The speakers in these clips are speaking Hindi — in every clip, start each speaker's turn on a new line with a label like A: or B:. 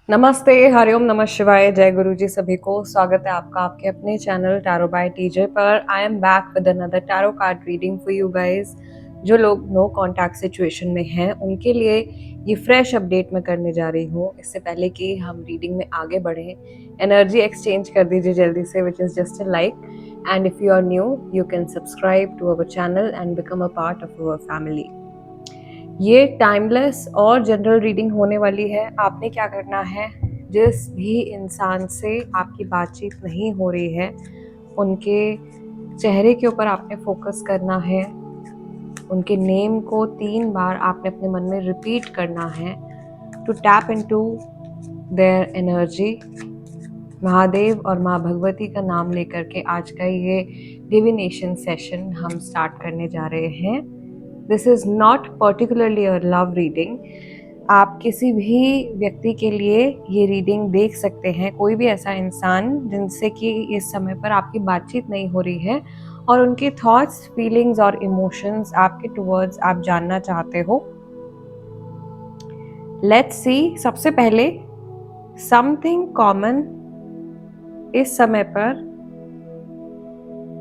A: नमस्ते, हरिओम, नमः शिवाय, जय गुरु जी सभी को। स्वागत है आपका आपके अपने चैनल टैरो बाय टीजे पर। I am back with another tarot card reading for you guys. जो लोग नो कांटेक्ट सिचुएशन में हैं उनके लिए ये फ्रेश अपडेट मैं करने जा रही हूँ। इससे पहले कि हम रीडिंग में आगे बढ़ें, एनर्जी एक्सचेंज कर दीजिए जल्दी से, which is just a like. And if you are new you can subscribe to our channel and become a part of our family. ये टाइमलेस और जनरल रीडिंग होने वाली है। आपने क्या करना है, जिस भी इंसान से आपकी बातचीत नहीं हो रही है उनके चेहरे के ऊपर आपने फोकस करना है। उनके नेम को 3 बार आपने अपने मन में रिपीट करना है to tap into their energy. Mahadev और माँ भगवती का नाम लेकर के आज का ये डिविनेशन सेशन हम स्टार्ट करने जा रहे हैं। This is not particularly a love reading. आप किसी भी व्यक्ति के लिए ये रीडिंग देख सकते हैं, कोई भी ऐसा इंसान जिनसे कि इस समय पर आपकी बातचीत नहीं हो रही है और उनके थॉट्स, फीलिंग्स और इमोशंस आपके टुवर्ड्स आप जानना चाहते हो। Let's see. सबसे पहले समथिंग कॉमन इस समय पर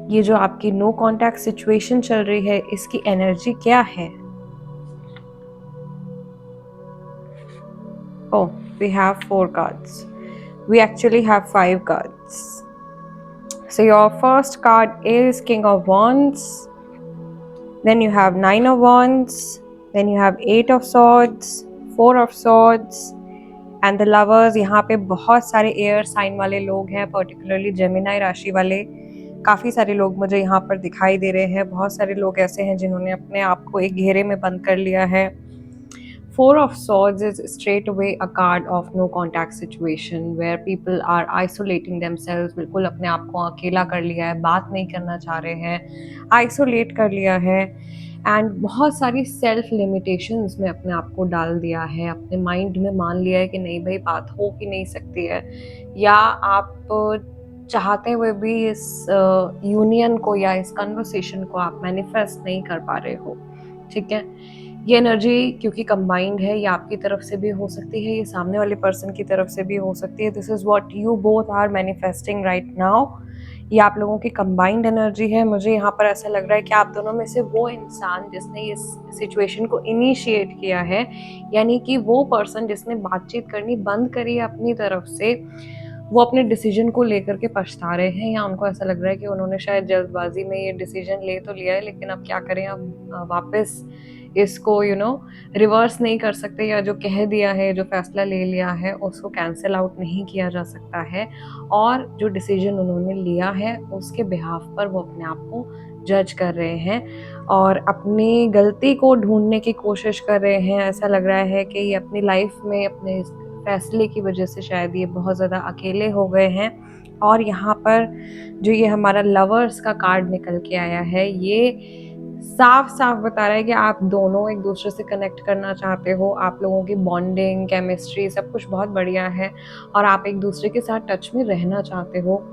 A: ये जो आपकी नो कांटेक्ट सिचुएशन चल रही है इसकी एनर्जी क्या है। Oh, we have 4 cards. We actually have 5 cards. So your first card is King of Wands. Then you have 9 of Wands. Then you have 8 of Swords, 4 of Swords. And the Lovers. यहाँ पे बहुत सारे एयर साइन वाले लोग हैं, पर्टिकुलरली जेमिनाई राशि वाले। काफ़ी सारे लोग मुझे यहाँ पर दिखाई दे रहे हैं। बहुत सारे लोग ऐसे हैं जिन्होंने अपने आप को एक घेरे में बंद कर लिया है। 4 of Swords is straight away a card of no contact situation where people are isolating themselves। बिल्कुल अपने आप को अकेला कर लिया है, बात नहीं करना चाह रहे हैं, आइसोलेट कर लिया है एंड बहुत सारी सेल्फ लिमिटेशंस में अपने आप को डाल दिया है। अपने माइंड में मान लिया है कि नहीं भाई, बात हो ही नहीं सकती है, या आप चाहते हुए भी इस यूनियन को या इस कन्वर्सेशन को आप मैनिफेस्ट नहीं कर पा रहे हो। ठीक है, ये एनर्जी क्योंकि कंबाइंड है, ये आपकी तरफ से भी हो सकती है, ये सामने वाले पर्सन की तरफ से भी हो सकती है। This is what you both are manifesting right now. ये आप लोगों की कंबाइंड एनर्जी है। मुझे यहाँ पर ऐसा लग रहा है कि आप दोनों में से वो इंसान जिसने इस सिचुएशन को इनिशिएट किया है, यानी कि वो पर्सन जिसने बातचीत करनी बंद करी है अपनी तरफ से, वो अपने डिसीजन को लेकर के पछता रहे हैं, या उनको ऐसा लग रहा है कि उन्होंने शायद जल्दबाजी में ये डिसीजन ले तो लिया है लेकिन अब क्या करें, अब वापस इसको रिवर्स नहीं कर सकते, या जो कह दिया है, जो फैसला ले लिया है उसको कैंसिल आउट नहीं किया जा सकता है। और जो डिसीजन उन्होंने लिया है उसके बिहाफ पर वो अपने आप को जज कर रहे हैं और अपनी गलती को ढूंढने की कोशिश कर रहे हैं। ऐसा लग रहा है कि ये अपनी लाइफ में अपने फैसले की वजह से शायद ये बहुत ज़्यादा अकेले हो गए हैं। और यहाँ पर जो ये हमारा लवर्स का कार्ड निकल के आया है, ये साफ साफ बता रहा है कि आप दोनों एक दूसरे से कनेक्ट करना चाहते हो। आप लोगों की बॉन्डिंग, केमिस्ट्री सब कुछ बहुत बढ़िया है और आप एक दूसरे के साथ टच में रहना चाहते हो।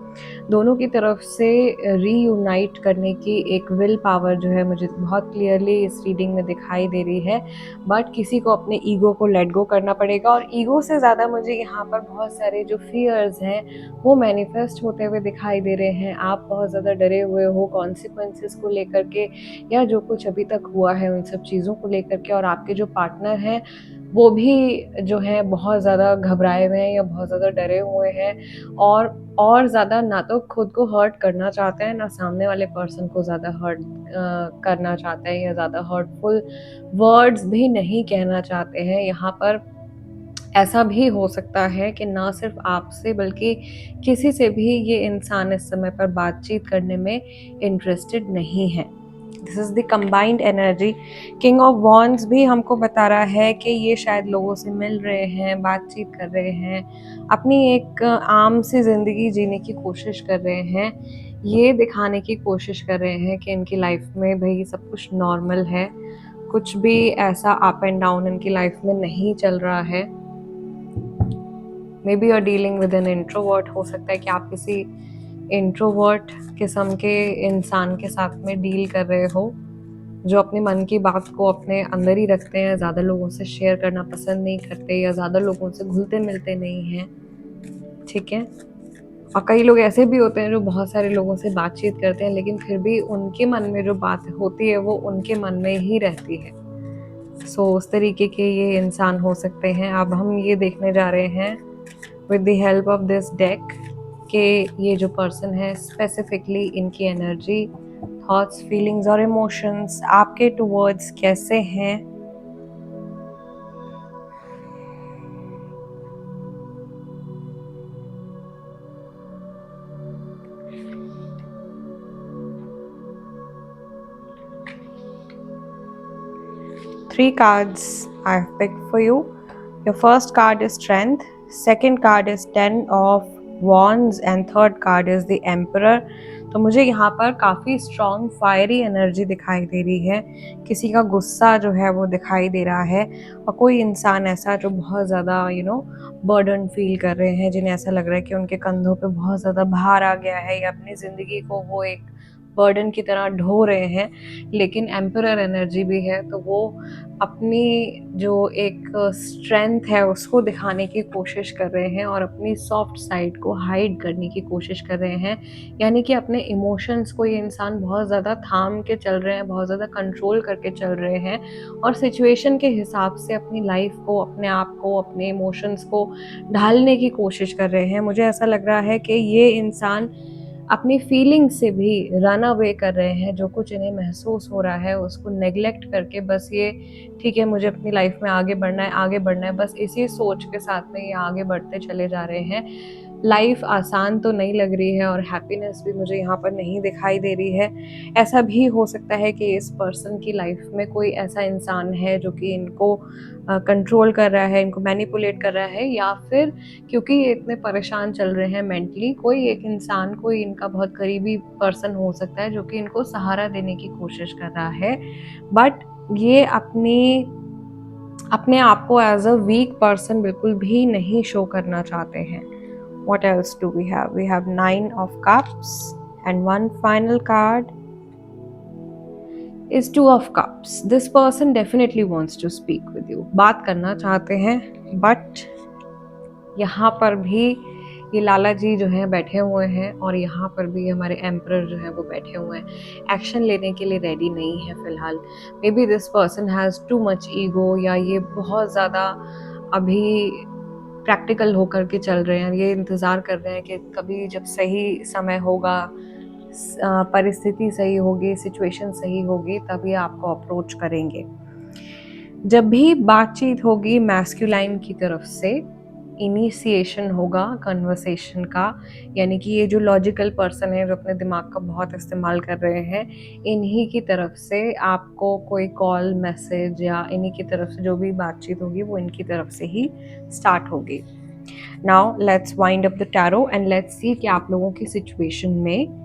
A: दोनों की तरफ से रीयूनाइट करने की एक विल पावर जो है मुझे बहुत क्लियरली इस रीडिंग में दिखाई दे रही है। बट किसी को अपने ईगो को लेट गो करना पड़ेगा, और ईगो से ज़्यादा मुझे यहाँ पर बहुत सारे जो फियर्स हैं वो मैनिफेस्ट होते हुए दिखाई दे रहे हैं। आप बहुत ज़्यादा डरे हुए हो कॉन्सिक्वेंसेस को लेकर के, या जो कुछ अभी तक हुआ है उन सब चीज़ों को लेकर के, और आपके जो पार्टनर हैं वो भी जो है बहुत ज़्यादा घबराए हुए हैं या बहुत ज़्यादा डरे हुए हैं, और ज़्यादा ना तो खुद को हर्ट करना चाहते हैं, ना सामने वाले पर्सन को ज़्यादा हर्ट करना चाहते हैं, या ज़्यादा हर्टफुल वर्ड्स भी नहीं कहना चाहते हैं। यहाँ पर ऐसा भी हो सकता है कि ना सिर्फ आपसे बल्कि किसी से भी ये इंसान इस समय पर बातचीत करने में इंटरेस्टेड नहीं है। This is the combined energy. King of wands भी हमको बता रहा है कि ये शायद लोगों से मिल रहे हैं, बातचीत कर रहे हैं, अपनी एक आम सी ज़िंदगी जीने की कोशिश कर रहे हैं। ये दिखाने की कोशिश कर रहे हैं कि इनकी लाइफ में भाई सब कुछ नॉर्मल है, कुछ भी ऐसा अप एंड डाउन इनकी लाइफ में नहीं चल रहा है। Maybe you are dealing with an introvert. हो सकता है कि आप किसी इंट्रोवर्ट किस्म के इंसान के साथ में डील कर रहे हो। जो अपने मन की बात को अपने अंदर ही रखते हैं, ज़्यादा लोगों से शेयर करना पसंद नहीं करते या ज़्यादा लोगों से घुलते मिलते नहीं हैं, ठीक है। और कई लोग ऐसे भी होते हैं जो बहुत सारे लोगों से बातचीत करते हैं, लेकिन फिर भी उनके मन में जो बात होती है वो उनके मन में ही रहती है। सो उस तरीके के ये इंसान हो सकते हैं। अब हम ये देखने जा रहे हैं with the help of this deck कि ये जो पर्सन है स्पेसिफिकली इनकी एनर्जी, थॉट्स, फीलिंग्स और इमोशंस आपके टुवर्ड्स कैसे हैं। Three cards I've picked for you. Your first card is Strength, second card is Ten of Wands and third card is the Emperor. तो मुझे यहाँ पर काफ़ी स्ट्रॉन्ग फायरी एनर्जी दिखाई दे रही है। किसी का गुस्सा जो है वो दिखाई दे रहा है और कोई इंसान ऐसा जो बहुत ज़्यादा बर्डन फील कर रहे हैं, जिन्हें ऐसा लग रहा है कि उनके कंधों पे बहुत ज़्यादा भार आ गया है या अपनी ज़िंदगी को वो एक बर्डन की तरह ढो रहे हैं। लेकिन एम्परर एनर्जी भी है, तो वो अपनी जो एक स्ट्रेंथ है उसको दिखाने की कोशिश कर रहे हैं और अपनी सॉफ्ट साइड को हाइड करने की कोशिश कर रहे हैं। यानी कि अपने इमोशंस को ये इंसान बहुत ज़्यादा थाम के चल रहे हैं, बहुत ज़्यादा कंट्रोल करके चल रहे हैं और सिचुएशन के हिसाब से अपनी लाइफ को, अपने आप को, अपने इमोशंस को ढालने की कोशिश कर रहे हैं। मुझे ऐसा लग रहा है कि ये इंसान अपनी फीलिंग से भी रन अवे कर रहे हैं। जो कुछ इन्हें महसूस हो रहा है उसको नेग्लेक्ट करके बस ये ठीक है, मुझे अपनी लाइफ में आगे बढ़ना है, आगे बढ़ना है, बस इसी सोच के साथ में ये आगे बढ़ते चले जा रहे हैं। लाइफ आसान तो नहीं लग रही है और हैप्पीनेस भी मुझे यहाँ पर नहीं दिखाई दे रही है। ऐसा भी हो सकता है कि इस पर्सन की लाइफ में कोई ऐसा इंसान है जो कि इनको कंट्रोल कर रहा है, इनको मैनिपुलेट कर रहा है, या फिर क्योंकि ये इतने परेशान चल रहे हैं मेंटली, कोई एक इंसान, कोई इनका बहुत करीबी पर्सन हो सकता है जो कि इनको सहारा देने की कोशिश कर रहा है। बट ये अपने आप को एज अ वीक पर्सन बिल्कुल भी नहीं शो करना चाहते हैं। What else do we have? We have Nine of Cups and one final card is Two of Cups. This person definitely wants to speak with you. बात करना चाहते हैं, but यहाँ पर भी ये लाला जी जो हैं बैठे हुए हैं और यहाँ पर भी हमारे एम्परर जो है वो बैठे हुए हैं। एक्शन लेने के लिए रेडी नहीं है फ़िलहाल। May be this person has too much ego, या ये बहुत ज़्यादा अभी प्रैक्टिकल होकर के चल रहे हैं। ये इंतज़ार कर रहे हैं कि कभी जब सही समय होगा, परिस्थिति सही होगी, सिचुएशन सही होगी, तभी आपको अप्रोच करेंगे। जब भी बातचीत होगी मैस्कुलाइन की तरफ से, इनिशिएशन होगा कन्वर्सेशन का, यानी कि ये जो लॉजिकल पर्सन है जो अपने दिमाग का बहुत इस्तेमाल कर रहे हैं, इन्हीं की तरफ से आपको कोई कॉल, मैसेज या इन्हीं की तरफ से जो भी बातचीत होगी वो इनकी तरफ से ही स्टार्ट होगी। Now let's wind up the tarot and let's see कि आप लोगों की सिचुएशन में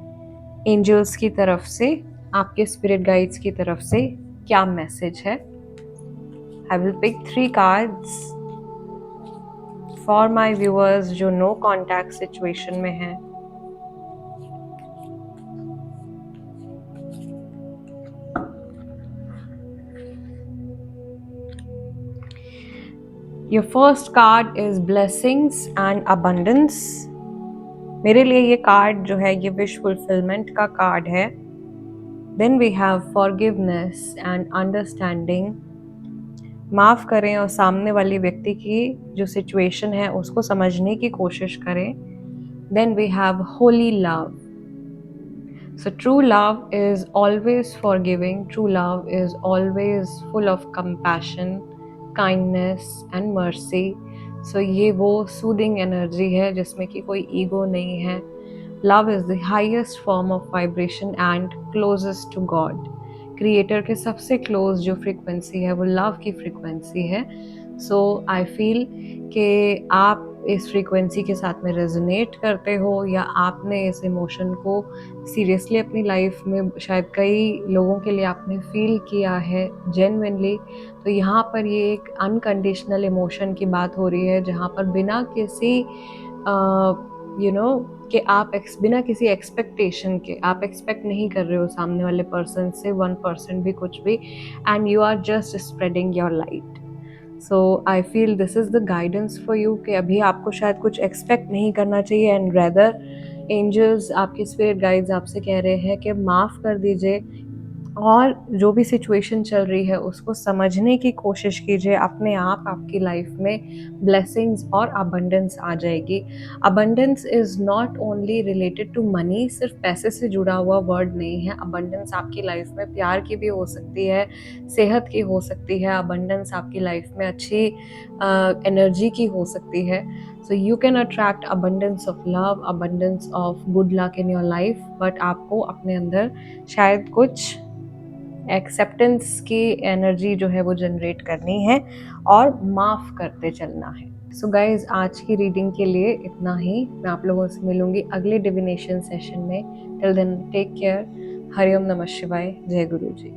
A: एंजल्स की तरफ से, आपके स्पिरिट गाइड्स की तरफ से क्या मैसेज है। I will pick 3 cards for my viewers जो नो कॉन्टैक्ट सिचुएशन में हैं। Your first card is blessings and abundance. मेरे लिए ये कार्ड जो है ये विश फुलफिलमेंट का कार्ड है। Then we have forgiveness and understanding. माफ़ करें और सामने वाले व्यक्ति की जो सिचुएशन है उसको समझने की कोशिश करें। Then we have holy love. So true love is always forgiving. True love is always full of compassion, kindness and mercy. So ये वो soothing energy है जिसमें कि कोई ego नहीं है। Love is the highest form of vibration and closest to God. Creator के सबसे क्लोज जो फ्रीक्वेंसी है वो लव की फ्रीक्वेंसी है। सो आई फील कि आप इस फ्रीक्वेंसी के साथ में रेजोनेट करते हो, या आपने इस इमोशन को सीरियसली अपनी लाइफ में शायद कई लोगों के लिए आपने फील किया है जेन्युइनली। तो यहाँ पर ये एक अनकंडीशनल इमोशन की बात हो रही है, जहाँ पर बिना किसी कि आप बिना किसी एक्सपेक्टेशन के, आप एक्सपेक्ट नहीं कर रहे हो सामने वाले पर्सन से 1% भी कुछ भी, and you are just spreading your light. So I feel this is the guidance for you कि अभी आपको शायद कुछ एक्सपेक्ट नहीं करना चाहिए, एंड रेदर एंजल्स, आपके स्पिरिट गाइड्स आपसे कह रहे हैं कि माफ़ कर दीजिए और जो भी सिचुएशन चल रही है उसको समझने की कोशिश कीजिए। अपने आप आपकी लाइफ में ब्लेसिंग्स और अबंडेंस आ जाएगी। Abundance is not only related to money, सिर्फ पैसे से जुड़ा हुआ वर्ड नहीं है। अबंडेंस आपकी लाइफ में प्यार की भी हो सकती है, सेहत की हो सकती है, अबंडेंस आपकी लाइफ में अच्छी एनर्जी की हो सकती है। So you can attract abundance of love, abundance of good luck in your life, but आपको अपने अंदर शायद कुछ एक्सेप्टेंस की एनर्जी जो है वो जनरेट करनी है और माफ़ करते चलना है। सो गाइज, आज की रीडिंग के लिए इतना ही। मैं आप लोगों से मिलूंगी अगले डिविनेशन सेशन में। Till then take care. हरिओम नमः शिवाय। जय गुरु जी।